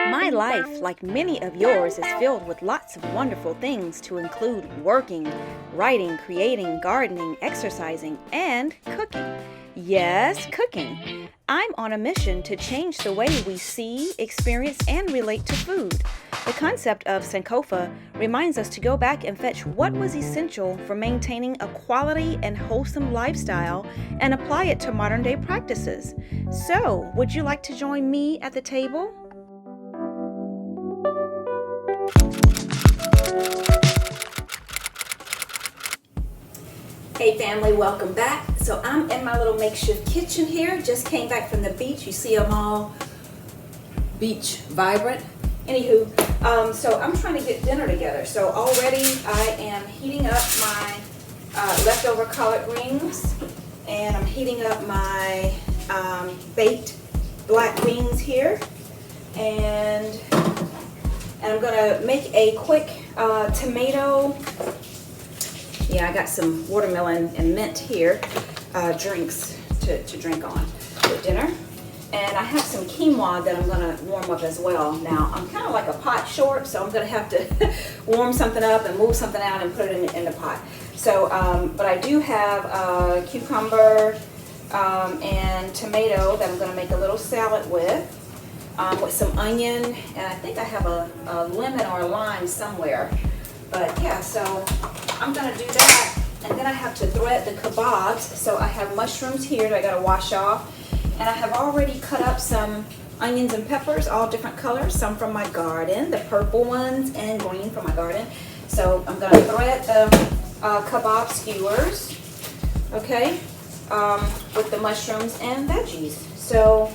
My life, like many of yours, is filled with lots of wonderful things to include working, writing, creating, gardening, exercising, and cooking. Yes, cooking. I'm on a mission to change the way we see, experience, and relate to food. The concept of Sankofa reminds us to go back and fetch what was essential for maintaining a quality and wholesome lifestyle and apply it to modern day practices. So, would you like to join me at the table? Hey family, welcome back. So I'm in my little makeshift kitchen here. Just came back from the beach. You see I'm all beach vibrant. Anywho, so I'm trying to get dinner together. So already I am heating up my leftover collard greens, and I'm heating up my baked black beans here, and I'm gonna make a quick tomato. Yeah, I got some watermelon and mint here, drinks to drink on for dinner. And I have some quinoa that I'm gonna warm up as well. Now, I'm kind of like a pot short, so I'm gonna have to warm something up and move something out and put it in the pot. So, but I do have cucumber and tomato that I'm gonna make a little salad with some onion, and I think I have a lemon or a lime somewhere. But yeah, so I'm gonna do that, and then I have to thread the kebabs. So I have mushrooms here that I gotta wash off, and I have already cut up some onions and peppers, all different colors, some from my garden, the purple ones and green from my garden. So I'm gonna thread the kebab skewers, okay, with the mushrooms and veggies. So,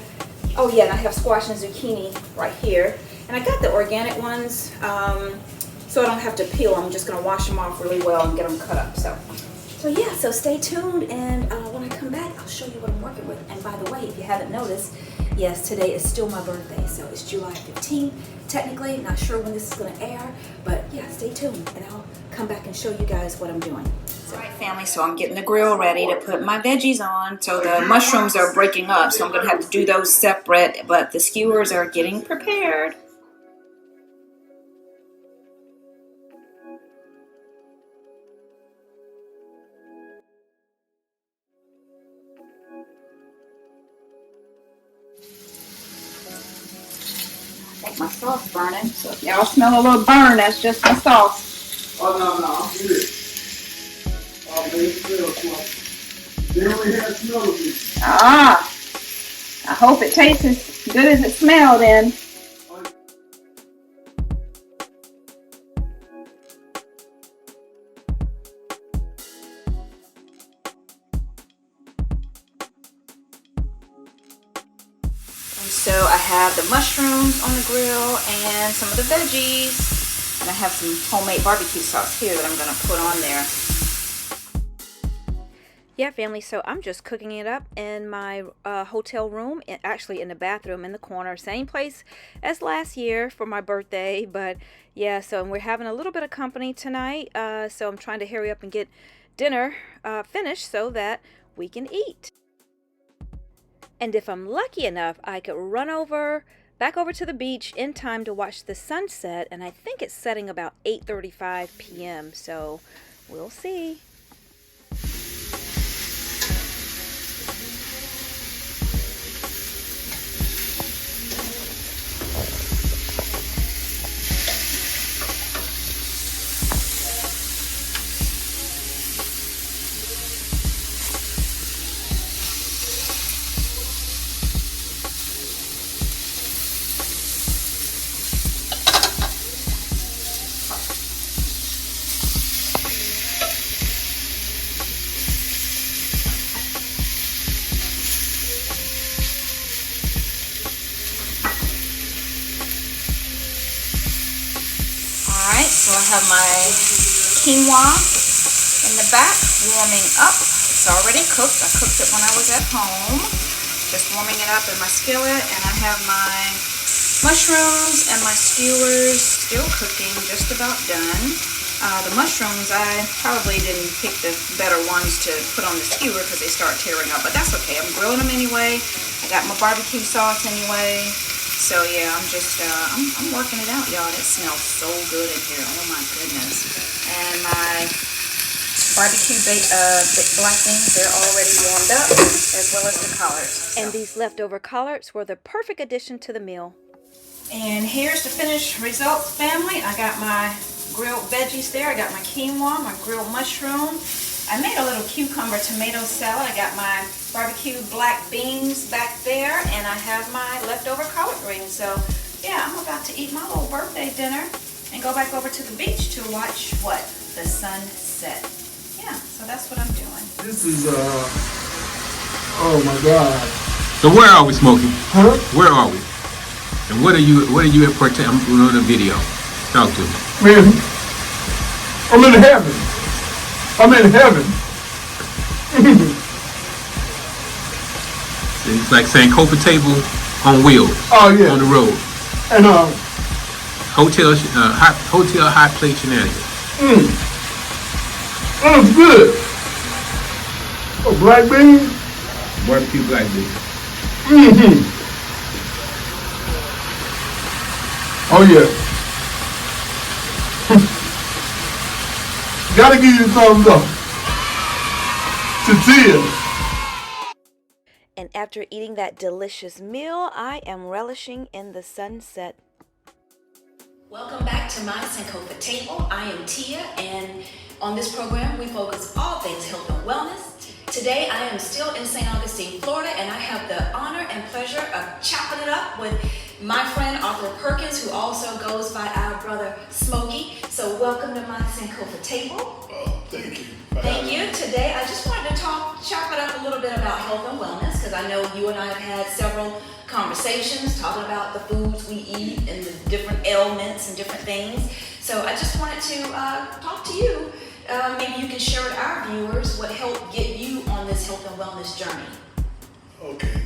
oh yeah, and I have squash and zucchini right here, and I got the organic ones. So I don't have to peel. I'm just going to wash them off really well and get them cut up. So yeah, so stay tuned, and when I come back, I'll show you what I'm working with. And by the way, if you haven't noticed, yes, today is still my birthday, so it's July 15th. Technically, not sure when this is going to air, but yeah, stay tuned, and I'll come back and show you guys what I'm doing. All right, family, so I'm getting the grill ready to put my veggies on. So the mushrooms are breaking up, so I'm going to have to do those separate, but the skewers are getting prepared. My sauce burning, so if y'all smell a little burn, that's just my sauce. Oh, no, I'm good. Oh, man, they only had smell of it. Ah, I hope it tastes as good as it smelled then. So I have the mushrooms on the grill and some of the veggies, and I have some homemade barbecue sauce here that I'm going to put on there. Yeah, family, so I'm just cooking it up in my hotel room, actually in the bathroom in the corner, same place as last year for my birthday. But yeah, so we're having a little bit of company tonight, so I'm trying to hurry up and get dinner finished so that we can eat. And if I'm lucky enough, I could run back over to the beach in time to watch the sunset. And I think it's setting about 8:35 p.m. So we'll see. So I have my quinoa in the back warming up. It's already cooked. I cooked it when I was at home. Just warming it up in my skillet. And I have my mushrooms and my skewers still cooking, just about done. The mushrooms, I probably didn't pick the better ones to put on the skewer because they start tearing up. But that's okay. I'm grilling them anyway. I got my barbecue sauce anyway. So yeah, I'm just, I'm working it out, y'all. It smells so good in here. Oh my goodness. And my barbecue black beans, they're already warmed up, as well as the collards. And these leftover collards were the perfect addition to the meal. And here's the finished results, family. I got my grilled veggies there. I got my quinoa, my grilled mushroom. I made a little cucumber tomato salad. I got my barbecue black beans back there, and I have my leftover collard greens. So yeah, I'm about to eat my little birthday dinner and go back over to the beach to watch what? The sunset. Yeah, so that's what I'm doing. This is, oh my God. So where are we, Smokey? Huh? Where are we? And what are you at part time on the video? Talk to me. Man, I'm in heaven. I'm in heaven. It's like Sankofa table on wheels. Oh yeah. On the road. And Hotel high plate shenanigans. That's good. Oh, black beans. Barbecue black beans. Oh yeah. Gotta give you thumbs up. Tortillas. And after eating that delicious meal, I am relishing in the sunset. Welcome back to my Sankofa table. I am Tia, and on this program we focus all things health and wellness. Today I am still in St. Augustine, Florida, and I have the honor and pleasure of chopping it up with my friend Arthur Perkins, who also goes by our brother Smokey. So welcome to my Sankofa table. Oh, thank you. Thank you. Today I just wanted to chop it up a little bit about health and wellness, because I know you and I have had several conversations talking about the foods we eat and the different ailments and different things. So I just wanted to talk to you. Maybe you can share with our viewers what helped get you on this health and wellness journey. Okay.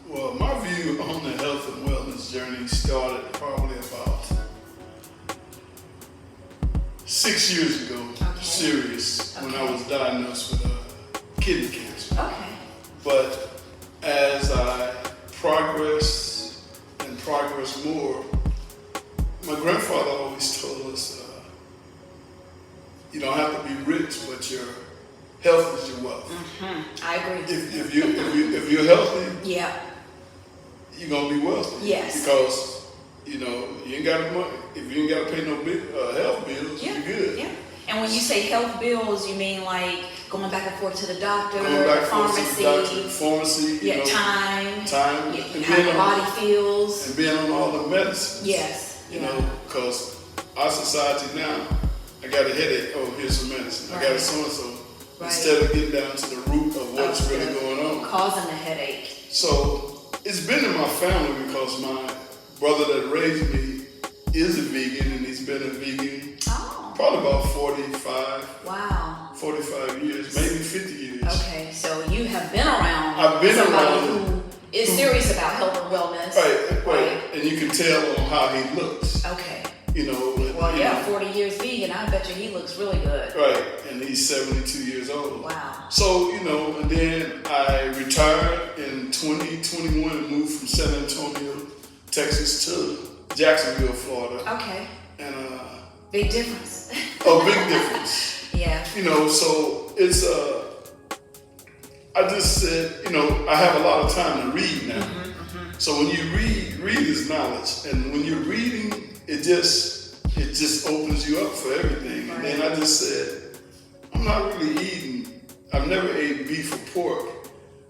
Well, my view on the health and wellness journey started probably about 6 years ago. Okay. Serious. Okay. When I was diagnosed with kidney cancer. Okay. But as I progressed more, my grandfather always told us, you don't have to be rich, but your health is your wealth. I agree. If you're healthy, Yeah. you're gonna be wealthy. Yes. Because you ain't got money. If you ain't got to pay no big health bills, Yeah. you're good. Yeah. And when you say health bills, you mean like going back and forth to the doctor, Going back and forth to pharmacy, the doctor, pharmacy, yeah, time, time, and how your body feels. and being on all the medicines. Yes. You know, because our society now, I got a headache. Oh, here's some medicine. I got a so-and-so. Right. Instead of getting down to the root of what's Of really the- going on. Causing the headache. So it's been in my family because my brother that raised me is a vegan, and he's been a vegan Oh. probably about 45 Wow. years, maybe 50 years. Okay, so you have been around I've been somebody around who is serious about health and wellness. Right. And you can tell on how he looks. Okay. Well, Yeah, 40 years vegan, I bet you he looks really good. Right, and he's 72 years old. Wow. So, and then I retired in 2021 and moved from San Antonio, Texas to Jacksonville, Florida. Okay. And Big difference. a big difference. Yeah. So it's I just said, I have a lot of time to read now. So when you read is knowledge, and when you're reading, it just opens you up for everything. Right. And then I just said, I'm not really eating. I've never ate beef or pork.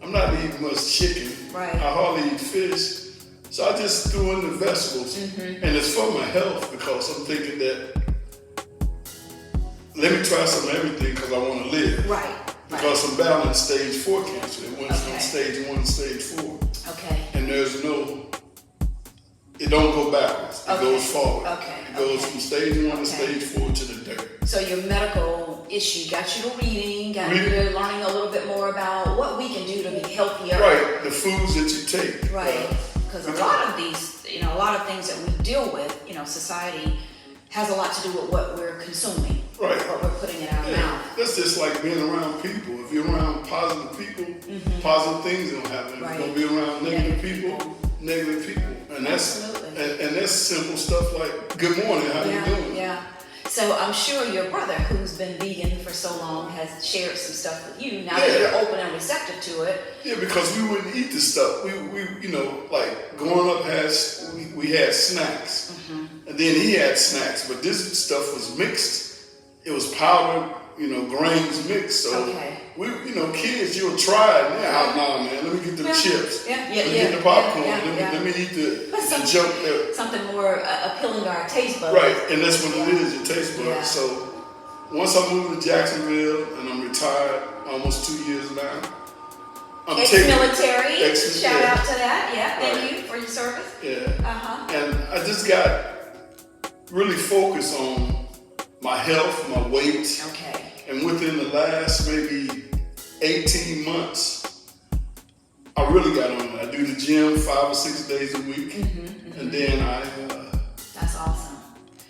I'm not eating much chicken. Right. I hardly eat fish. So I just threw in the vegetables, and it's for my health because I'm thinking that let me try some of everything because I want to live. Right. Because I'm battling stage 4 cancer. It went from Okay. stage 1 to stage 4. Okay. And it don't go backwards. It Okay. goes forward. Okay. It goes Okay. from stage 1 to Okay. stage 4 to the dirt. So your medical issue got you to reading, got you Reading. to learning a little bit more about what we can do to be healthier. Right. The foods that you take. Right. Because a lot of these, a lot of things that we deal with, society has a lot to do with what we're consuming. Right. What we're putting in our Yeah. mouth. That's just like being around people. If you're around positive people, positive things don't happen. If Right. you're going to be around negative people, negative people, and that's Absolutely. and that's simple stuff like good morning, how you doing? Yeah. So I'm sure your brother, who's been vegan for so long, has shared some stuff with you. Now that you're open and receptive to it. Yeah, because we wouldn't eat this stuff. We you know, like growing up we had snacks, and then he had snacks, but this stuff was mixed. It was powdered, you know, grains mixed. So we, you know, kids, you'll try it. Yeah, nah, man, let me get the chips. Let me get the popcorn. Let me eat the junk there. Something more appealing to our taste buds. Right, and that's what it is, your taste buds. So once I moved to Jacksonville and I'm retired almost 2 years now. I'm Ex-military, shout out to that. Yeah, thank you for your service. Yeah. And I just got really focused on my health, my weight. Okay. And within the last maybe 18 months, I really got on it. I do the gym 5 or 6 days a week. And then that's awesome.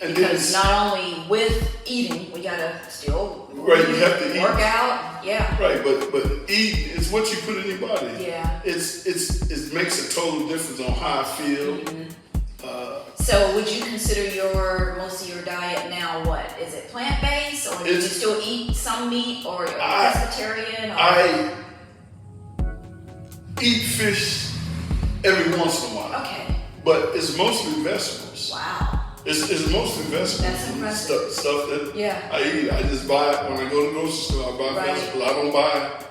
And because not only with eating, we gotta still you have to work eat. out. Yeah. Right, but eat is what you put in your body. Yeah. It makes a total difference on how I feel. So would you consider most of your diet now what? Is it plant-based, or do you still eat some meat, or pescatarian? I eat fish every once in a while. Okay. But it's mostly vegetables. Wow. It's mostly vegetables. That's impressive. Stuff that I eat. I just buy it when I go to the grocery store. I buy vegetables. I don't buy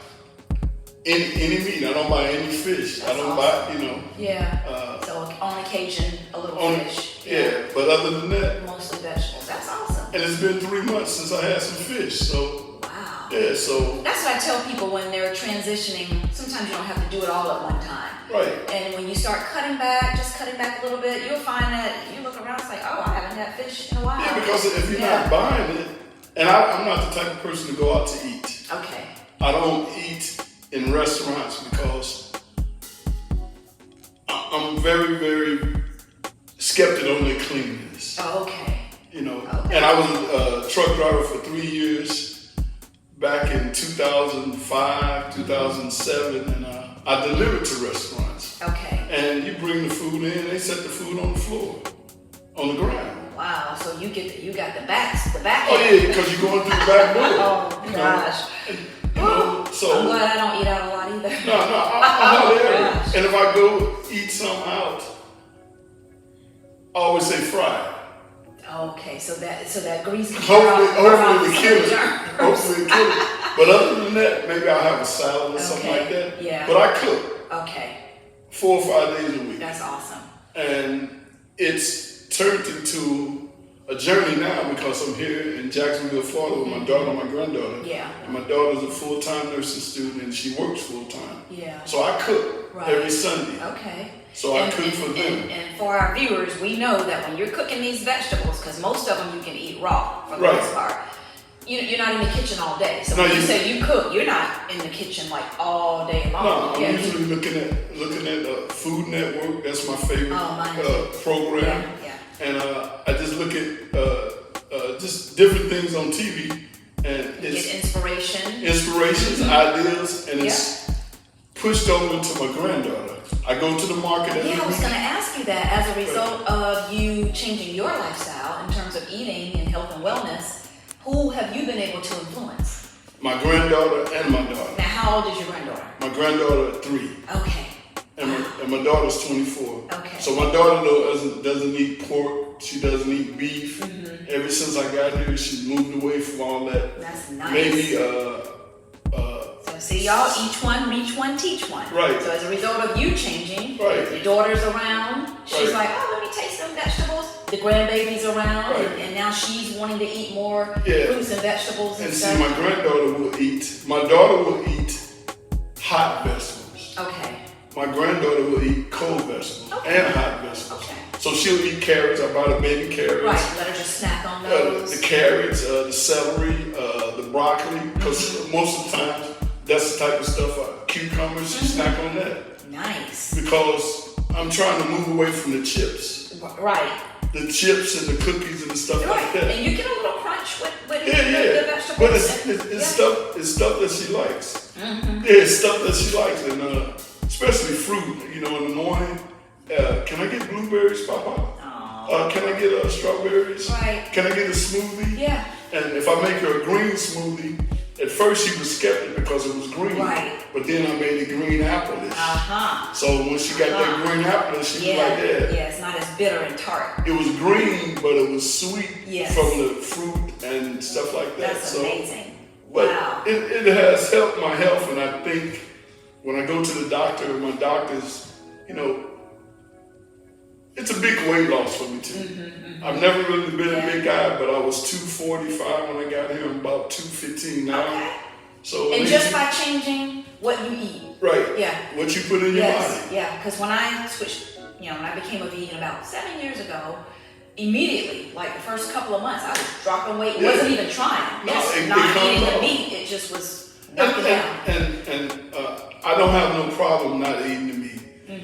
any meat. I don't buy any fish. That's I don't buy, you know. Yeah. So on occasion, a little fish. Yeah, but other than that, mostly vegetables. That's awesome. And it's been 3 months since I had some fish. So wow. Yeah. So that's what I tell people when they're transitioning. Sometimes you don't have to do it all at one time. Right. And when you start cutting back a little bit, you'll find that you look around, it's like, oh, I haven't had fish in a while. Yeah, because if you're not buying it, and I'm not the type of person to go out to eat. Okay. I don't eat in restaurants because I'm very, very skeptical on their cleanliness. Oh, okay. You know, and I was a truck driver for 3 years back in 2005, 2007, and I delivered to restaurants. Okay. And you bring the food in, they set the food on the floor, on the ground. Wow, so you got the back Oh yeah, because you're going through the back door. Oh gosh. You know, so I'm glad I don't eat out a lot either. No, I'm there. And if I go eat some out, I always say fried. Okay, so that grease can Hopefully it kill it. But other than that, maybe I'll have a salad or something like that. Yeah. But I cook. Okay. 4 or 5 days a week. That's awesome. And it's turned into a journey now because I'm here in Jacksonville, Florida with my daughter and my granddaughter. Yeah. And my daughter's a full-time nursing student and she works full-time. Yeah. So I cook every Sunday. Okay. So I cook for them. And for our viewers, we know that when you're cooking these vegetables, because most of them you can eat raw for the most part, you're not in the kitchen all day. So when you say you cook, you're not in the kitchen like all day long. No, I'm usually looking at Food Network. That's my favorite program. Yeah. And I just look at just different things on TV, and it's get inspirations, ideas, and it's pushed over into my granddaughter. I go to the market every week. I was going to ask you that as a result of you changing your lifestyle in terms of eating and health and wellness. Who have you been able to influence? My granddaughter and my daughter. Now, how old is your granddaughter? My granddaughter 3. Okay. And my daughter's 24. Okay. So my daughter though doesn't eat pork. She doesn't eat beef. Ever since I got here, she's moved away from all that. That's nice. Maybe so see y'all, each one, reach one, teach one. Right. So as a result of you changing, right. Your daughter's around. She's like, oh, let me taste some vegetables. The grandbaby's around, and now she's wanting to eat more fruits and vegetables and stuff. See, my granddaughter will eat. My daughter will eat hot vegetables. Okay. My granddaughter will eat cold vegetables and hot vegetables. Okay. So she'll eat carrots. I buy the baby carrots. Right. Let her just snack on those. The carrots, the celery, the broccoli. Because most of the time, that's the type of stuff. Cucumbers, she snack on that. Nice. Because I'm trying to move away from the chips. Right. The chips and the cookies and the stuff like that. And you get a little crunch with the vegetables. But it's stuff that she likes. Yeah, it's stuff that she likes, and especially fruit. You know, in the morning, can I get blueberries, Papa? Can I get strawberries? Right. Can I get a smoothie? Yeah. And if I make her a green smoothie, at first she was skeptic because it was green. Right. But then I made it green apple-ish. Uh-huh. So when she got that green apple, she was like, Yeah, it's not as bitter and tart. It was green, but it was sweet Yes. from the fruit and stuff like that. That's so, amazing. But Wow. it has helped my health, and I think when I go to the doctor, my doctors, you know, it's a big weight loss for me too. I've never really been a big guy, but I was 245 when I got here. I'm about 215 now. Okay. So And just by changing what you eat. right. Yeah. What you put in your body. Yeah, because when I switched, when I became a vegan about 7 years ago, immediately, like the first couple of months, I was dropping weight. Yeah. Wasn't even trying. No, Just it not comes eating the off. meat. It just was knocking down. And I don't have no problem not eating the meat.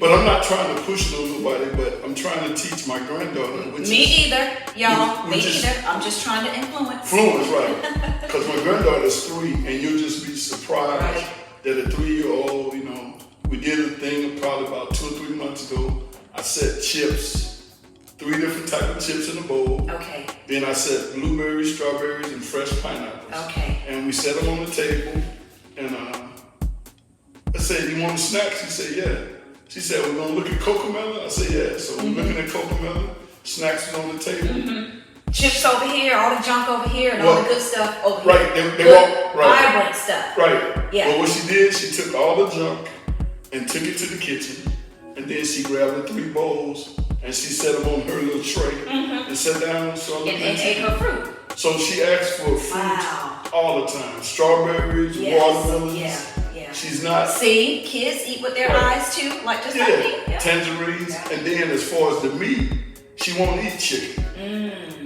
But I'm not trying to push it on nobody, but I'm trying to teach my granddaughter, which Me is either, y'all. Me which is- either. I'm just trying to influence. fluent, right? Because my granddaughter's 3, and you'll just be surprised Right. that a 3-year-old, we did a thing probably about 2 or 3 months ago. I set chips, 3 different types of chips in a bowl. Okay. Then I set blueberries, strawberries, and fresh pineapples. Okay. And we set them on the table, and I said, "You want a snack?" She said, "Yeah." She said, "We're gonna look at cocomelon." I said, "Yeah." So we're looking at cocomelon. Snacks was on the table. Chips over here, all the junk over here, and all the good stuff over here. Right, they Good, walk right. vibrant stuff. Right. Yeah. Well, what she did, she took all the junk and took it to the kitchen, and then she grabbed the 3 bowls and she set them on her little tray and sat down and saw And ate her fruit. So she asked for fruit Wow. all the time: strawberries, Yes. watermelons. Yeah. She's not. See, kids eat with their Right. eyes too, like just like me. Yeah, tangerines. Yeah. And then as far as the meat, she won't eat chicken.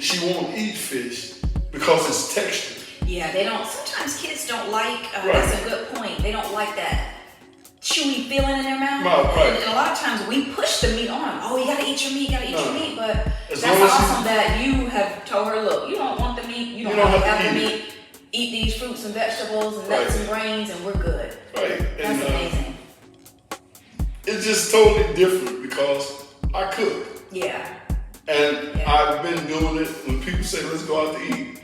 She won't eat fish because it's texture. Yeah, they don't. Sometimes kids don't like. Right. That's a good point. They don't like that chewy feeling in their mouth. Right. And a lot of times we push the meat on them. Oh, you gotta eat your meat. You gotta eat your meat. But As that's long as awesome that you have told her, look, you don't want the meat. You don't have to have the meat. Eat these fruits and vegetables and nuts and grains, and we're good. Right. That's amazing. It's just totally different because I cook. Yeah. And I've been doing it when people say, let's go out to eat.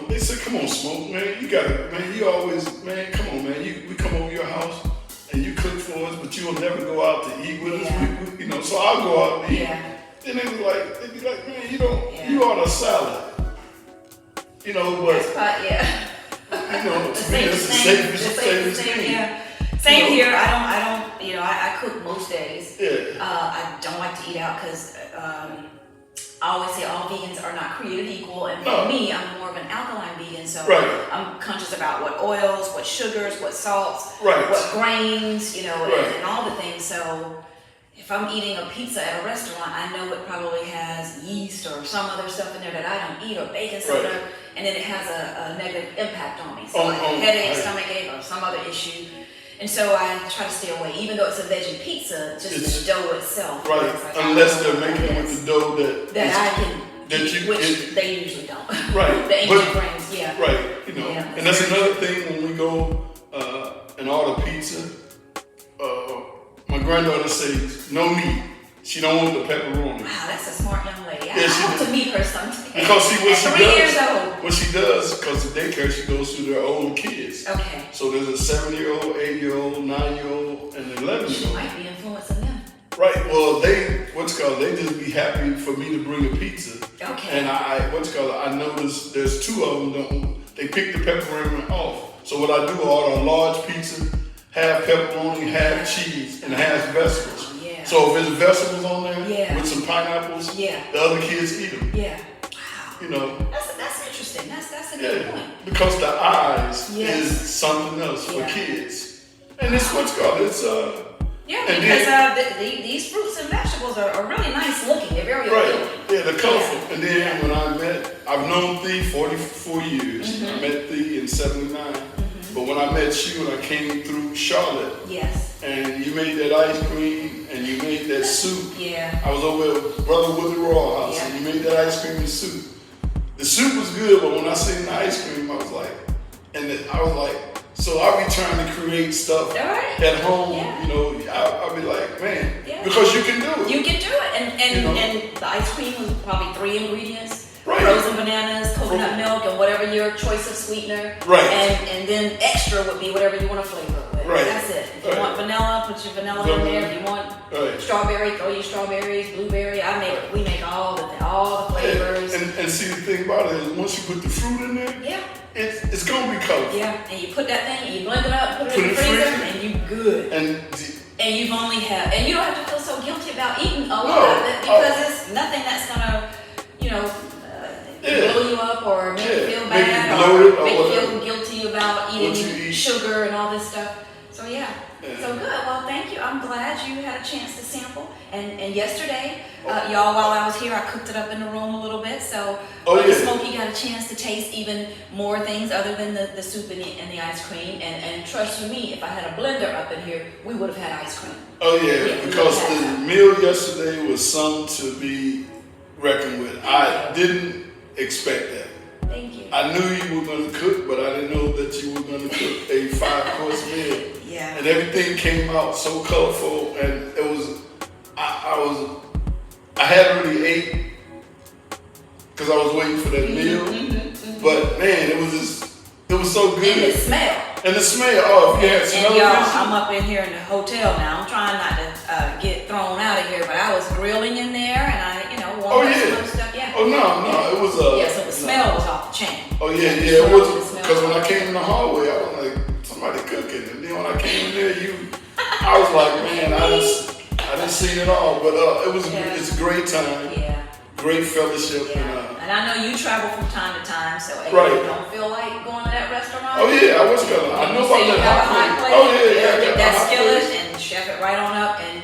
They say, come on, Smoke, man. You gotta, man, you always, man, come on, man. We come over your house and you cook for us, but you'll never go out to eat with us. So I'll go out and eat. Yeah. Then they'd be like, man, you order a salad. But, to me, that's the safest thing. Yeah. Same here. I cook most days. Yeah. I don't like to eat out because I always say all vegans are not created equal. And for No. me, I'm more of an alkaline vegan, so Right. I'm conscious about what oils, what sugars, what salts, Right. what grains, Right. and all the things. So if I'm eating a pizza at a restaurant, I know it probably has yeast or some other stuff in there that I don't eat, or baking soda, Right. and then it has a negative impact on me. So Oh, like a oh, headache, right. stomachache, or some other issue. And so I try to stay away, even though it's a veggie pizza, just It's- the dough itself. Right. it's like, Unless I they're don't know making it what with is. the dough that That I can that eat, you- which it- they usually don't. Right. The ancient But- grains, yeah. Right, Yeah, and that's another thing when we go and order pizza. My granddaughter says no meat. She don't want the pepperoni. Wow, that's a smart young lady. I Yeah, she hope did. to meet her someday. Because see what At she 3 does. years old. What she does, because the daycare she goes to, their older kids. Okay. So there's a 7-year-old, 8-year-old, 9-year-old, and an 11-year-old. Might be influencing them. Right. Well, they just be happy for me to bring a pizza. Okay. And I noticed there's 2 of them. They pick the pepperoni off. So what I do, I order a large pizza, half pepperoni, half cheese, and half vegetables. Yeah. So if there's vegetables on there Yeah. with some pineapples, Yeah. the other kids eat them. Yeah. That's interesting. That's a good Yeah. point. Because the eyes Yes. is something else for Yeah. kids. And it's Yeah, and because then- these fruits and vegetables are really nice looking. They're very right. appealing. Yeah, they're colorful. Yeah. And then Yeah. I've known Thee 44 years. I met Thee in 79. But when I met you and I came through Charlotte, Yes. and you made that ice cream and you made that soup. Yeah. I was over at Brother Willie Royal house Yeah. and you made that ice cream and soup. The soup was good, but when I seen the ice cream, I was like, so I be trying to create stuff All right. at home, Yeah. I'll be like, man, Yeah. Because you can do it. You can do it. And You know? and the ice cream was probably 3 ingredients. Right. Frozen bananas, coconut milk, and whatever your choice of sweetener. Right. And then extra would be whatever you want to flavor it with. Right. That's it. If you Right. want vanilla, put your vanilla in there. If you want Right. strawberry, throw your strawberries, blueberry. We make all the flavors. And see, the thing about it is once you put the fruit in there, Yeah. it's going to be colorful. Yeah. And you put that thing, you blend it up, put it Put in the it freezer, freezer. and you good. And you've only had, and you don't have to feel so guilty about eating a lot of it because it's nothing that's gonna, blow you up or make you feel Make you bad bloated or make you whatever. feel guilty about What you eating eat. sugar and all this stuff. So yeah. Yeah. So good. Well, thank you. I'm glad you had a chance to sample. And yesterday, y'all, while I was here, I cooked it up in the room a little bit. So Smokey got a chance to taste even more things other than the soup and the ice cream. And trust you me, if I had a blender up in here, we would have had ice cream. Oh yeah, Yeah, because we the had meal yesterday was something to be reckoned with. I didn't expect that. Thank you. I knew you were going to cook, but I didn't know that you were going to cook a 5-course meal. Yeah. And everything came out so colorful, and it was, I had already ate because I was waiting for that meal. But man, it was so good. And the smell. And the smell, oh, if you had And smell y'all, of I'm up in here in the hotel now. I'm trying not to get thrown out of here, but I was grilling in there, and I, warmed up some other stuff. Yeah. Oh no, it was Yeah, so the smell was off the chain. Oh yeah, The it smell was was- because when I came in the hallway, I was like, somebody cooking, and then when I came in there, I was like, man, I didn't see it all, but it's a great time, Yeah. great fellowship, Yeah. And I know you travel from time to time, so if Right. you don't feel like going to that restaurant. Oh yeah, I was gonna. I know You say about you that have a hot hot plate. plate. Oh yeah, I Get got that the hot skillet plate. and chef it right on up. And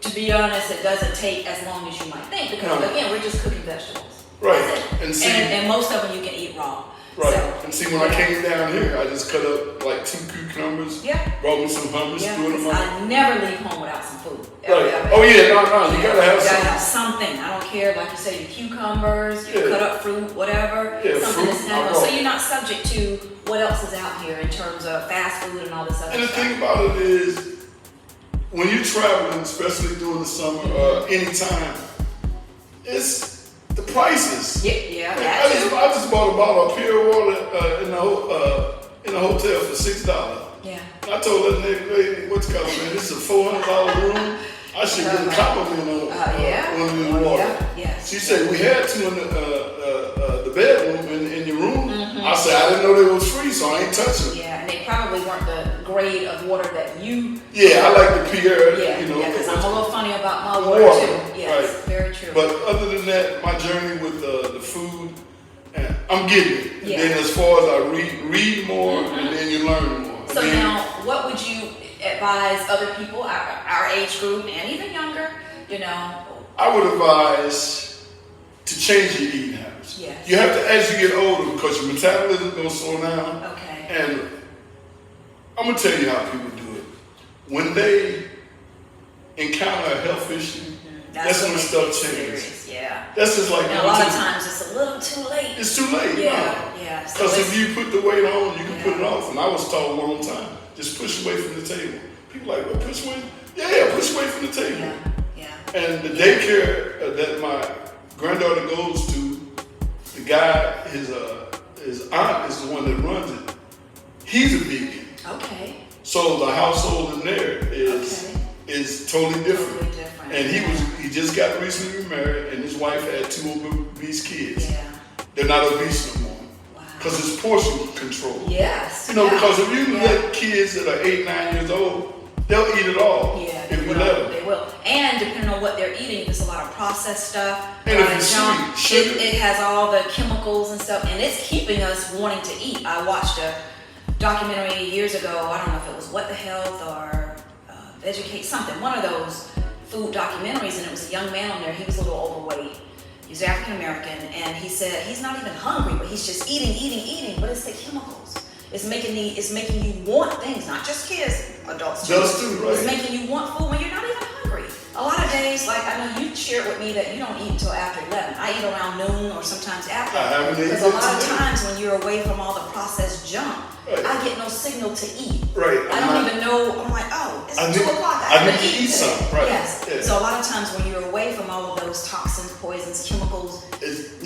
to be honest, it doesn't take as long as you might think because No. again, we're just cooking vegetables. Right. That's it. And see- and most of them you can eat raw. Right. So, And see, when I came down here, I just cut up like 2 cucumbers. Yeah. Brought me some hummus, yeah, threw them on. I never leave home without some food. Right. Oh yeah, no, you gotta have You gotta have something. something. I don't care, like you say, your cucumbers, your Yeah. cut up fruit, whatever. Yeah, something fruit, that's natural. I brought- So you're not subject to what else is out here in terms of fast food and all this other And the stuff. thing about it is, when you're traveling, especially during the summer or anytime, it's the prices. Yeah, I just bought a bottle of pure water in the hotel for $6. yeah. I told that lady, what's called, man, this is a $400 room. I should get a compliment on the water. Yes. She said, we had 2 in the bedroom in your room. I said, I didn't know they was free, so I ain't touching them. Yeah, and they probably weren't the grade of water that you. Yeah, I like the pure, Yeah, because I'm a little funny about my water Water, too. Yes, right. very true. But other than that, my journey with the food, and I'm getting it. And Yeah. then as far as I read more, and then you learn more. And So then- now, what would you advise other people, our age group and even younger, I would advise to change your eating habits. Yes. You have to, as you get older, because your metabolism is going to slow down. Okay. And I'm going to tell you how people do it. When they encounter a health issue, that's when it stuff gets changes. serious, yeah. That's just like And a lot of times it's a little too late. It's too late. Yeah. So Because it's- if you put the weight on, you can put it off. And I was taught a long time, just push away from the table. People like, well, push away? Yeah, push away from the table. Yeah. And the daycare that my granddaughter goes to, the guy, his aunt is the one that runs it. He's a vegan. Okay. So the household in there is totally different. Totally different. And he just got recently married, and his wife had 2 obese kids. Yeah. They're not obese no more. Wow. Because it's portion control. Yes. Because if you let kids that are 8, 9 years old, they'll eat it all. Yeah, if you let them. They will. And depending on what they're eating, there's a lot of processed stuff. And a lot if of it's junk. sweet, sugar. It has all the chemicals and stuff, and it's keeping us wanting to eat. I watched a documentary years ago. I don't know if it was What the Health or Educate something. One of those food documentaries, and it was a young man on there. He was a little overweight. He's African American, and he said he's not even hungry, but he's just eating. But it's the chemicals. It's making you want things, not just kids, adults too. Adults too, right. It's making you want food when you're not even hungry. A lot of days, like I know you shared with me that you don't eat until after 11. I eat around noon or sometimes after. I haven't eaten Because a lot of today. times when you're away from all the processed junk, Right. I get no signal to eat. Right. I don't even know. I'm like, oh, it's I 2 need- o'clock. I something to eat. something, right? Yes. Yeah. So a lot of times when you're away from all of those toxins, poisons, chemicals, It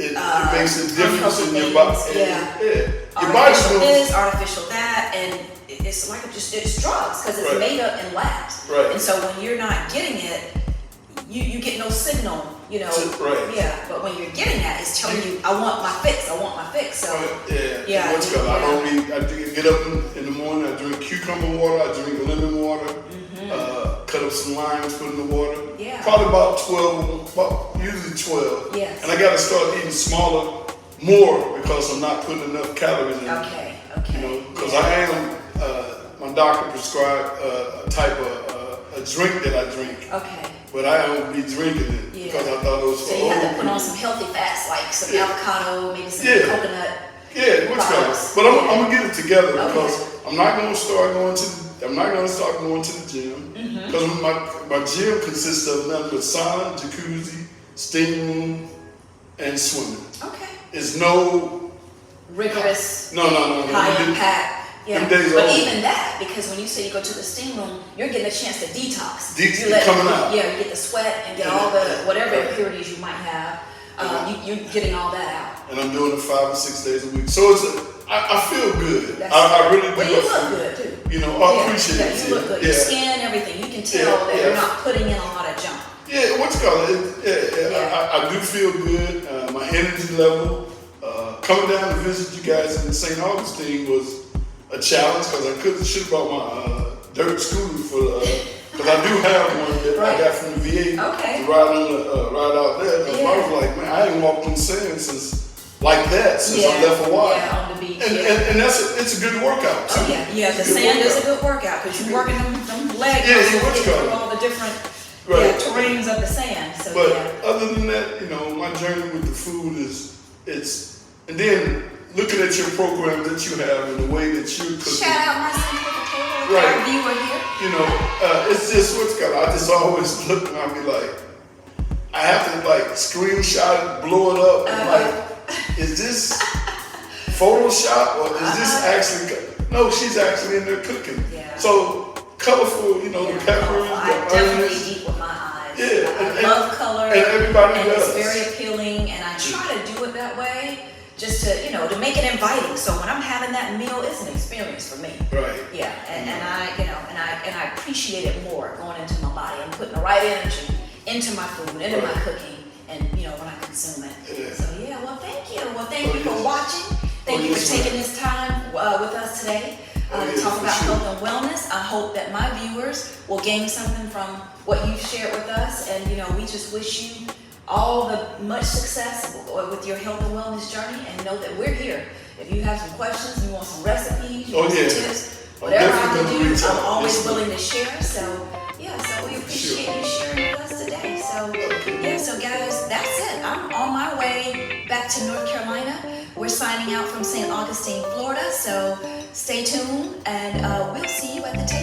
makes a difference in your unhealthy body. things, yeah. Your body's artificial doing this, artificial that, and it's like it's drugs because it's Right. made up in labs. Right. And so when you're not getting it, you get no signal, you know. Right. Yeah. But when you're getting that, it's telling you, I want my fix. I want my fix. So Yeah. What's called? I get up in the morning. I drink cucumber water. I drink lemon water. Cut up some limes, put in the water. Yeah. Probably about 12. Usually 12. Yes. And I got to start eating smaller, more because I'm not putting enough calories in. Okay. You know, because I am. My doctor prescribed a type of a drink that I drink. Okay. But I don't be drinking it because I thought it was for So you have to old put on people. some healthy fats like some Yeah. avocado, maybe some Yeah. coconut. Yeah, what's going on? products. But I'm gonna get it together Okay. because I'm not gonna start going to. I'm not gonna start going to the gym because my gym consists of nothing but sauna, jacuzzi, steam room, and swimming. Okay. It's no. Rigorous, No. high impact. Yeah. them days But are over. even that, because when you say you go to the steam room, you're getting a chance to detox. Detox, You let- coming out. Yeah, you get the sweat and get all the whatever impurities you might have. You're getting all that out. And I'm doing it 5 or 6 days a week. So I feel good. That's- I really do. Well, you I look feel good too. You know, I appreciate yeah, it. you look good. Your skin, everything. You can tell that you're not putting in a lot of junk. Yeah, what's called it? Yeah. I do feel good. My energy level. Coming down to visit you guys in St. Augustine was a challenge because I should have brought my dirt scooter for because I do have one that I got from the VA Okay. to ride out there. Because I was like, man, I ain't walked in sand since I left Hawaii. Yeah, on the beach. And it's a good workout too. Oh yeah, the It's a good sand is a workout. good workout because you're working them legs Yeah, muscles, what's getting called? through all the different Right. terrains of the sand. So But yeah. other than that, you know, my journey with the food and then looking at your program that you have and the way that you're cooking. Shout out my Sankofa table, Right. our viewer here. You know, it's just what's called. I just always look and I'll be like, I have to like screenshot it, blow it up, and like, is this Photoshop or is this actually? No, she's actually in there cooking. Yeah. So colorful, you know, the peppers, I the definitely onions. eat with my eyes. Yeah, I love color. and everybody and does. it's very appealing, and I try to do it that way, just to to make it inviting. So when I'm having that meal, it's an experience for me. Right. Yeah, and I appreciate it more going into my body and putting the right energy into my food, into my cooking, and when I consume it. Yeah. So yeah, well thank you. Well thank you for yes. watching. Thank you for yes, taking this time with us today to yes, talk for about sure. health and wellness. I hope that my viewers will gain something from what you've shared with us, and we just wish you all the much success with your health and wellness journey, and know that we're here. If you have some questions, you want some recipes, you want some tips, whatever I can do, I'm always willing to share. So we appreciate you sharing with us today. So guys, that's it. I'm on my way back to North Carolina. We're signing out from St. Augustine, Florida. So stay tuned, and we'll see you at the table.